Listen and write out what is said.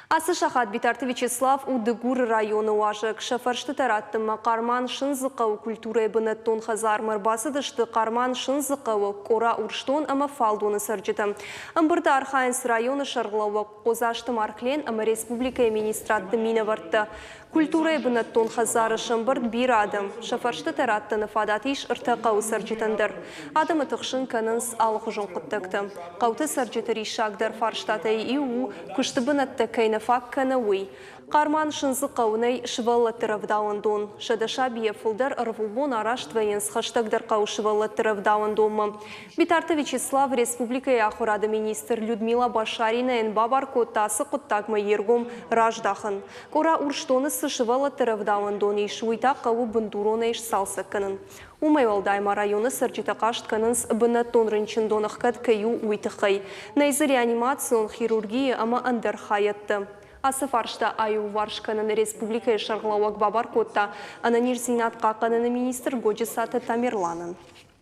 Асы шахат битарты Вячеслав Удыгур районы уажык. Шафаршты тараттымы қарман шынзықауы культуры бұнаттон хазар мұрбасы дышты қарман шынзықауы кора урштон ама фалдуны сыржыты. Амбырды Архаинс районы шарғылауы қозашты марклен ама республика министратты мені варты. Культуры бұнаттон хазары шымбырд бір адым. Шафаршты тараттыны фадатиш ұртақауы сыржытындыр. Адымы тұқшын канынс алығы жон құттықты. Қауты сыржытыр ишагдар фарштаты иу күшті бұнатты кайны факканы уй. Қарман шынзы қауынай шываллаттырып дауындон. Шадаша бие фулдар ырвулбон араштвайынс хаштагдар қау шываллаттырып дауындонмы. Битарты Вячеслав республикай ахурады министр Людмила Башарина ен бабар коттасы құттагмы ергом раждахын. Кора урштонысы шываллаттырып дауындон еш уйта қауы бұндурона еш салсыққынын. Умайвалдайма районы сыржитақашт канынс бұнаттон рынчындоныққат каю уйтықай. Найзы реанимацион хирургия ама андыр хайытты. Асы фаршта аю варшканын республика шарғылауак бабар котта ананир зинат қақанын министр Годжисаты Тамерланын.